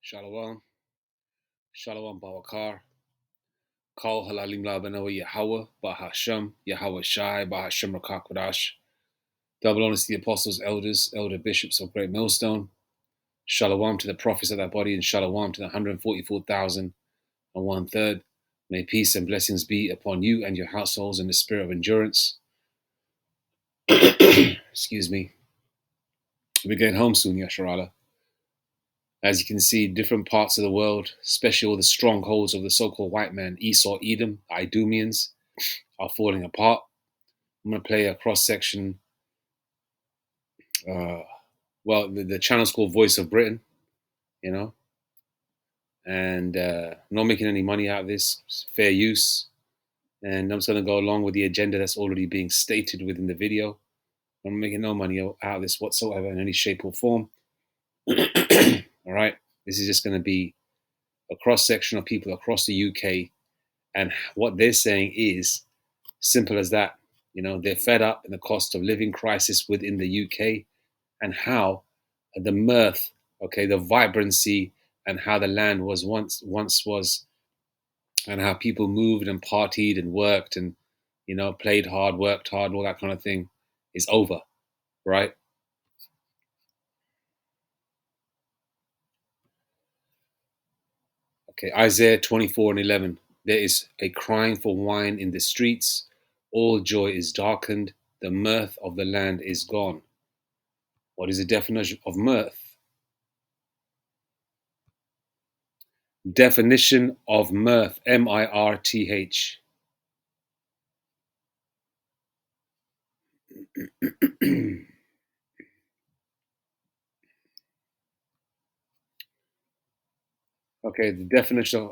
Shalom, Shalom Bawakar, Kal Halalim Labano Yahweh, Bahasham, Yahweh Shai, Bahasham Rakakwadash. Double honors to the apostles, elders, elder bishops of Great Millstone. Shalom to the prophets of that body, and Shalom to the 144,001 May peace and blessings be upon you and your households in the spirit of endurance. Excuse me. We're getting home soon, Yasharala. As you can see, different parts of the world, especially all the strongholds of the so-called white man, Esau, Edom, Idumeans, are falling apart. I'm going to play a cross-section. The channel's called Voice of Britain, and not making any money out of this. It's fair use. And I'm just going to go along with the agenda that's already being stated within the video. I'm making no money out of this whatsoever in any shape or form. All right. This is just going to be a cross-section of people across the UK. And what they're saying is simple as that. They're fed up in the cost of living crisis within the UK, and how the mirth, the vibrancy, and how the land was once was, and how people moved and partied and worked and played hard, worked hard, all that kind of thing, is over, right? Okay, Isaiah 24:11. There is a crying for wine in the streets. All joy is darkened. The mirth of the land is gone. What is the definition of mirth? Definition of mirth, M-I-R-T-H. Okay, the definition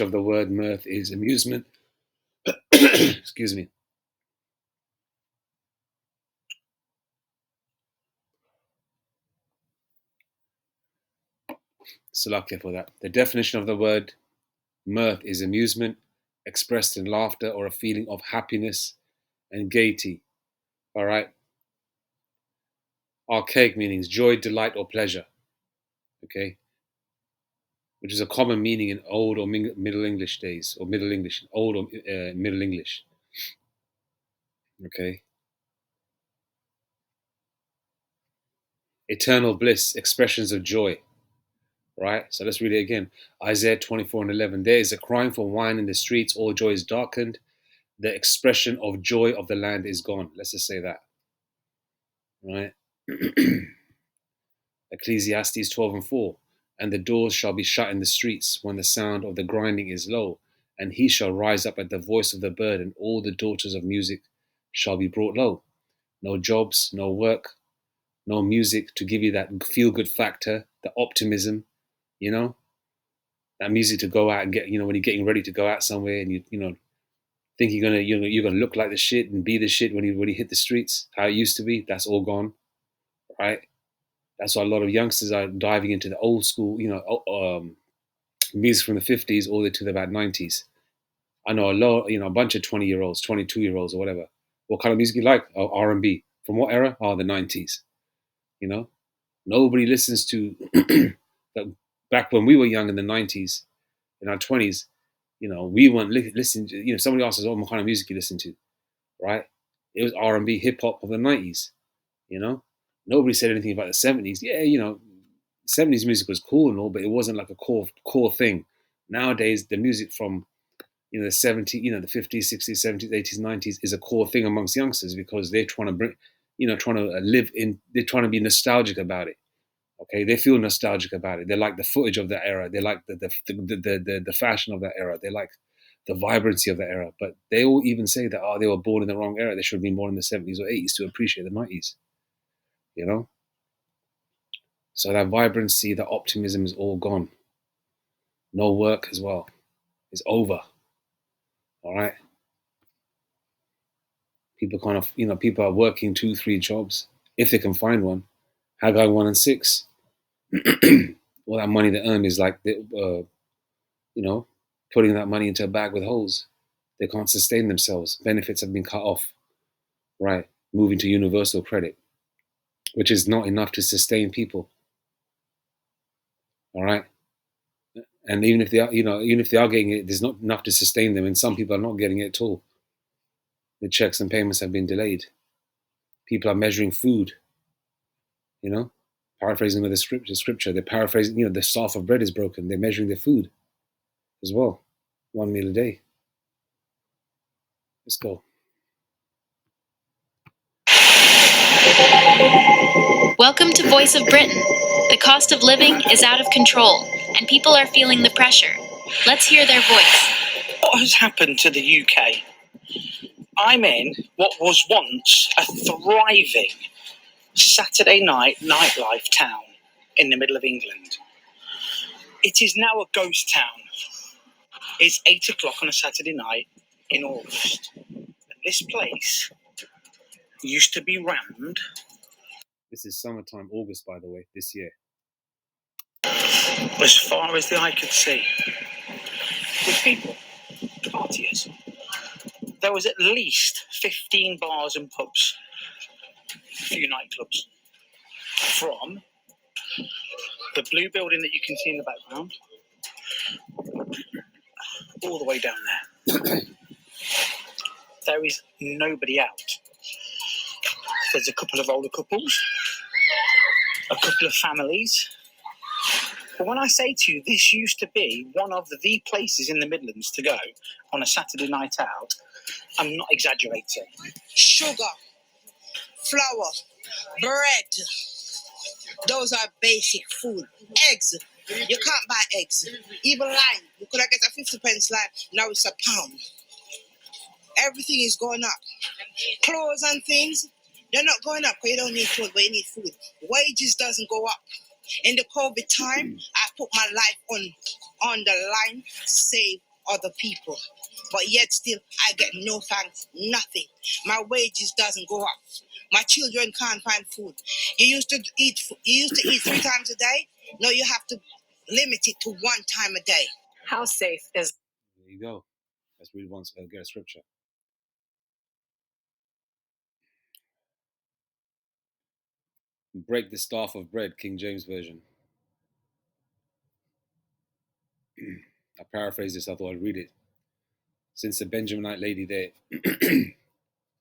of the word mirth is amusement. Excuse me. Salakia for that. The definition of the word mirth is amusement expressed in laughter or a feeling of happiness and gaiety. All right. Archaic meanings: joy, delight, or pleasure. Okay. Which is a common meaning in Old or Middle English days, or Middle English, Old or Middle English. Okay. Eternal bliss, expressions of joy. Right? So let's read it again. Isaiah 24:11. There is a crying for wine in the streets, all joy is darkened. The expression of joy of the land is gone. Let's just say that. Right? Ecclesiastes 12:4. And the doors shall be shut in the streets when the sound of the grinding is low, and he shall rise up at the voice of the bird, and all the daughters of music shall be brought low. No jobs, no work, no music to give you that feel-good factor, the optimism, that music to go out and get, when you're getting ready to go out somewhere and you think you're gonna look like the shit and be the shit when you hit the streets, how it used to be. That's all gone, right? That's why a lot of youngsters are diving into the old school, music from the 50s all the way to the about 90s. I know a bunch of 20-year-olds, 22-year-olds, or whatever. What kind of music you like? Oh, R&B. From what era? Oh, the 90s. Nobody listens to back when we were young in the 90s, in our 20s. We weren't listening to. Somebody asked us, "Oh, what kind of music you listen to?" Right? It was R&B, hip hop of the 90s. Nobody said anything about the 70s. Yeah, 70s music was cool and all, but it wasn't like a core thing. Nowadays, the music from the 70s, the 50s, 60s, 70s, 80s, 90s is a core thing amongst youngsters, because they're trying to bring, trying to live in, they're trying to be nostalgic about it. Okay, they feel nostalgic about it. They like the footage of that era. They like the fashion of that era. They like the vibrancy of that era. But they all even say that, they were born in the wrong era. They should have been born in the 70s or 80s to appreciate the 90s. So that vibrancy, the optimism is all gone. No work as well. It's over. All right. People people are working 2-3 jobs if they can find one. Haggai 1 and 6. All that money they earn is like, putting that money into a bag with holes. They can't sustain themselves. Benefits have been cut off. Right. Moving to universal credit, which is not enough to sustain people. All right. And even if they are, even if they are getting it, there's not enough to sustain them, and some people are not getting it at all. The checks and payments have been delayed. People are measuring food, paraphrasing with the scripture. They're paraphrasing, the staff of bread is broken. They're measuring their food as well. 1 meal a day. Let's go. Welcome to Voice of Britain. The cost of living is out of control, and people are feeling the pressure. Let's hear their voice. What has happened to the UK? I'm in what was once a thriving Saturday night nightlife town in the middle of England. It is now a ghost town. It's 8 o'clock on a Saturday night in August. And this place used to be rammed. This is summertime, August, by the way, this year. As far as the eye could see. With people, partiers. There was at least 15 bars and pubs, a few nightclubs. From the blue building that you can see in the background, all the way down there. There is nobody out. There's a couple of older couples, a couple of families. But when I say to you, this used to be one of the places in the Midlands to go on a Saturday night out, I'm not exaggerating. Sugar, flour, bread. Those are basic food. Eggs. You can't buy eggs. Even lime. You could have get a 50p lime. Now it's a pound. Everything is going up. Clothes and things, they're not going up because you don't need clothes, but you need food. Wages doesn't go up. In the COVID time, I put my life on the line to save other people. But yet still, I get no thanks, nothing. My wages doesn't go up. My children can't find food. You used to eat 3 times a day. Now you have to limit it to 1 time a day. How safe is... There you go. Let's read once. Get a scripture. Break the staff of bread, King James Version. I paraphrased this. I thought I'd read it. Since the Benjaminite lady there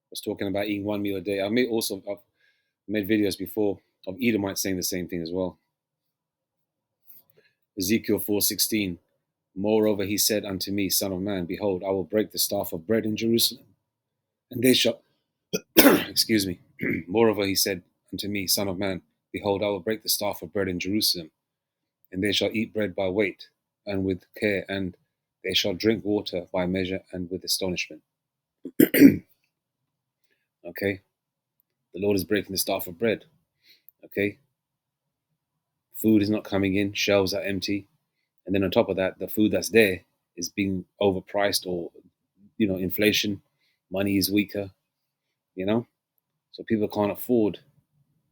was talking about eating 1 meal a day, I've made videos before of Edomites saying the same thing as well. Ezekiel 4:16. Moreover, he said unto me, Son of man, behold, I will break the staff of bread in Jerusalem, and they shall. Excuse me. Moreover, he said unto me, Son of man, behold, I will break the staff of bread in Jerusalem, and they shall eat bread by weight and with care, and they shall drink water by measure and with astonishment. Okay? The Lord is breaking the staff of bread. Okay? Food is not coming in, shelves are empty. And then on top of that, the food that's there is being overpriced, or, inflation, money is weaker, So people can't afford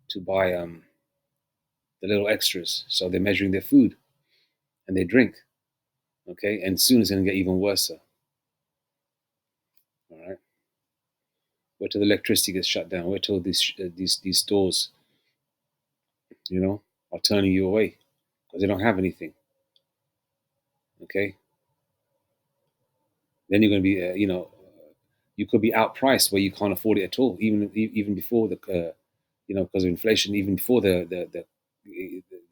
to buy the little extras. So they're measuring their food and they drink. Okay? And soon it's going to get even worse. All right? Wait till the electricity gets shut down. Wait till these stores, are turning you away because they don't have anything. Okay? Then you're going to be, you could be outpriced where you can't afford it at all, even before the, because of inflation, even before the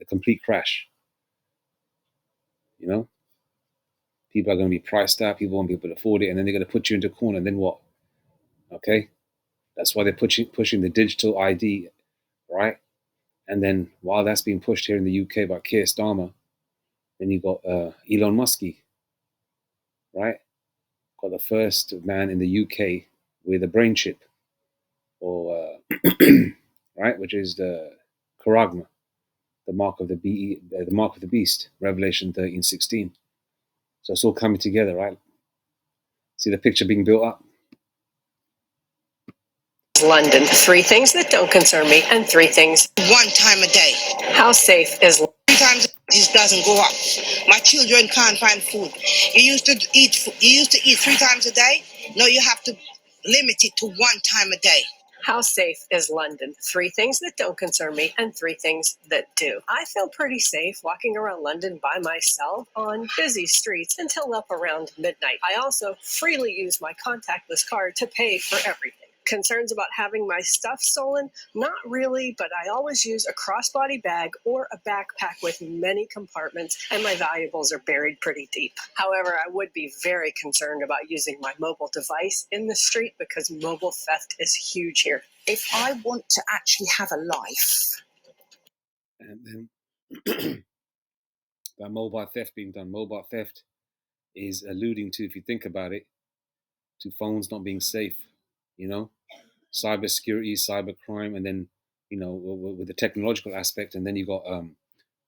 complete crash. People are going to be priced out. People won't be able to afford it, and then they're going to put you into a corner. And then what? Okay, that's why they're pushing the digital ID, right? And then while that's being pushed here in the UK by Keir Starmer, then you got Elon Musk, right? Got the first man in the UK with a brain chip, or right, which is the charagma, the mark of the beast, Revelation 13:16. So it's all coming together, right? See the picture being built up. London. 3 things that don't concern me, and 3 things. 1 time a day. How safe is... 3 times this doesn't go up. My children can't find food. You used to eat 3 times a day. Now you have to limit it to 1 time a day. How safe is London? 3 things that don't concern me and 3 things that do. I feel pretty safe walking around London by myself on busy streets until up around midnight. I also freely use my contactless card to pay for everything. Concerns about having my stuff stolen? Not really, but I always use a crossbody bag or a backpack with many compartments, and my valuables are buried pretty deep. However, I would be very concerned about using my mobile device in the street because mobile theft is huge here. If I want to actually have a life, And then that mobile theft being done, mobile theft is alluding to, if you think about it, to phones not being safe, you know, cyber security, cyber crime, and then, you know, with the technological aspect, and then you got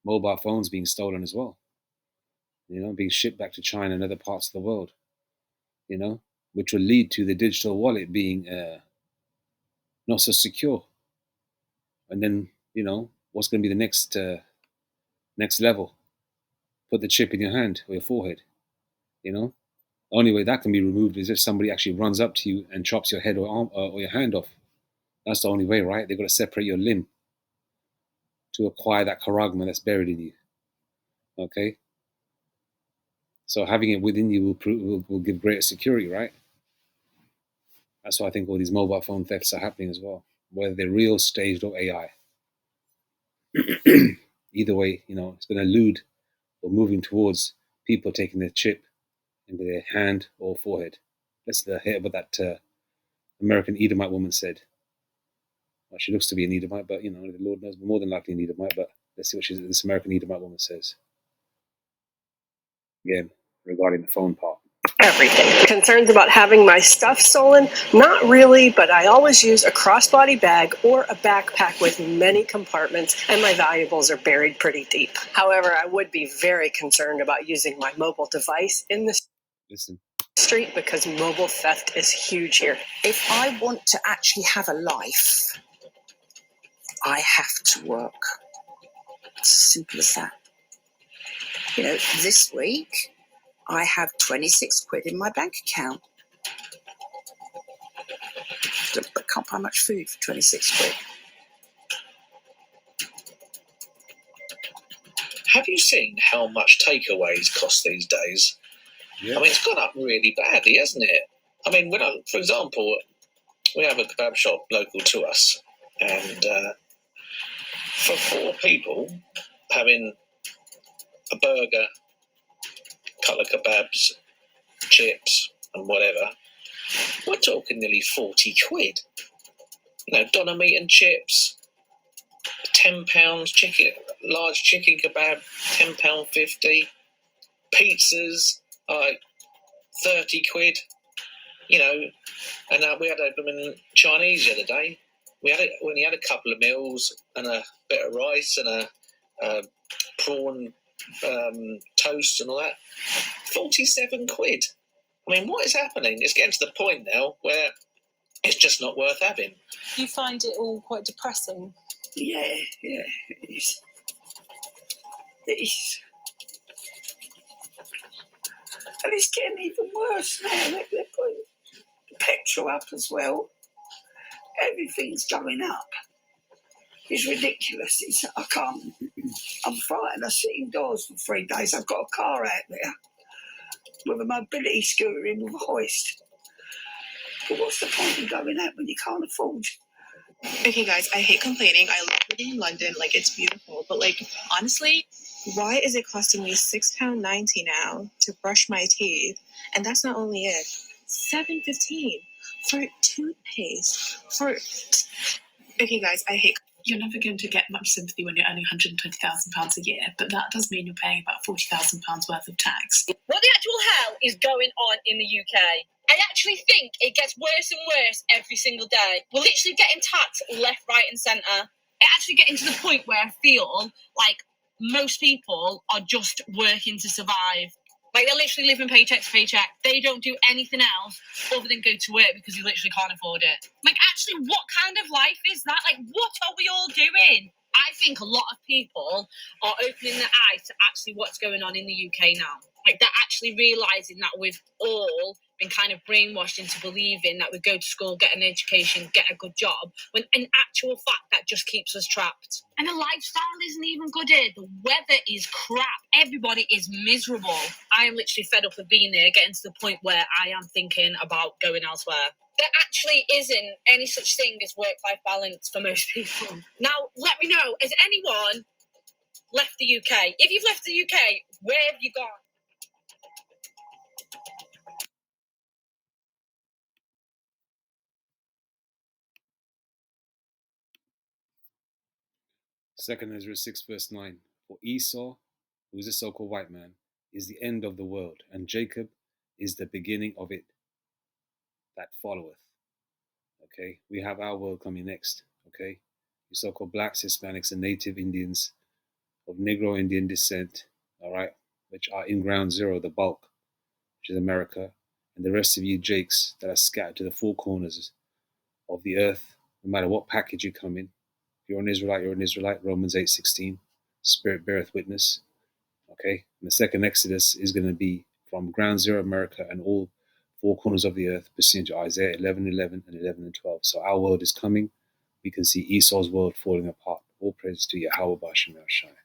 mobile phones being stolen as well, you know, being shipped back to China and other parts of the world, you know, which will lead to the digital wallet being not so secure. And then, you know, what's going to be the next level? Put the chip in your hand or your forehead, you know. The only way that can be removed is if somebody actually runs up to you and chops your head or arm or your hand off. That's the only way, right? They've got to separate your limb to acquire that charagma that's buried in you. Okay, so having it within you will give greater security, right? That's why I think all these mobile phone thefts are happening as well, whether they're real, staged, or AI. Either way, you know, it's going to allude or moving towards people taking their chip into their hand or forehead. Let's hear what that American Edomite woman said. Well, she looks to be an Edomite, but you know, the Lord knows, more than likely an Edomite. But let's see what this American Edomite woman says. Again, regarding the phone part. Everything. Concerns about having my stuff stolen? Not really, but I always use a crossbody bag or a backpack with many compartments, and my valuables are buried pretty deep. However, I would be very concerned about using my mobile device in the street because mobile theft is huge here. if I want to actually have a life, I have to work. It's as simple as that. You know, this week I have 26 quid in my bank account. I can't buy much food for 26 quid. Have you seen how much takeaways cost these days? Yeah. I mean, it's gone up really badly, hasn't it? I mean, for example, we have a kebab shop local to us, and for 4 people, having a burger, a couple of kebabs, chips, and whatever, we're talking nearly 40 quid. You know, doner meat and chips, £10 chicken, large chicken kebab, £10.50. Pizzas, like 30 quid. You know, and we had a Chinese the other day. We only had a couple of meals and a bit of rice and a prawn toast and all that. 47 quid. I mean, what is happening? It's getting to the point now where it's just not worth having. You find it all quite depressing? Yeah, it is. It is. And it's getting even worse now. They're putting the petrol up as well. Everything's going up. It's ridiculous. I can't. I'm frightened. I sit indoors for 3 days. I've got a car out there with a mobility scooter in with a hoist. But what's the point of going out when you can't afford? Okay, guys, I hate complaining. I love living in London. Like, it's beautiful. But, like, honestly, why is it costing me £6.90 now to brush my teeth? And that's not only it. £7.15 for toothpaste. Okay, guys, I hate... You're never going to get much sympathy when you're earning £120,000 a year, but that does mean you're paying about £40,000 worth of tax. What the actual hell is going on in the UK? I actually think it gets worse and worse every single day. We're literally getting taxed left, right, and centre. It's actually getting to the point where I feel like most people are just working to survive. Like, they're literally living paycheck to paycheck. They don't do anything else other than go to work because they literally can't afford it. Like, actually, what kind of life is that? Like, what are we all doing? I think a lot of people are opening their eyes to actually what's going on in the UK now. Like, they're actually realising that we've all been kind of brainwashed into believing that we go to school, get an education, get a good job, when in actual fact that just keeps us trapped. And the lifestyle isn't even good here. The weather is crap. Everybody is miserable. I am literally fed up of being here, getting to the point where I am thinking about going elsewhere. There actually isn't any such thing as work-life balance for most people. Now, let me know, has anyone left the UK? If you've left the UK, where have you gone? Second Ezra 6 verse 9. For Esau, who is a so-called white man, is the end of the world, and Jacob is the beginning of it that followeth. Okay, we have our world coming next. Okay, you so-called blacks, Hispanics, and native Indians of Negro Indian descent, all right, which are in ground zero, the bulk, which is America, and the rest of you jakes that are scattered to the four corners of the earth, no matter what package you come in. If you're an Israelite, you're an Israelite. Romans 8:16. Spirit beareth witness. Okay, and the second Exodus is going to be from ground zero America and all four corners of the earth, pursuant to Isaiah 11:11 and 11 and 12. So our world is coming. We can see Esau's world falling apart. All praise to Yahweh Bashem Shai.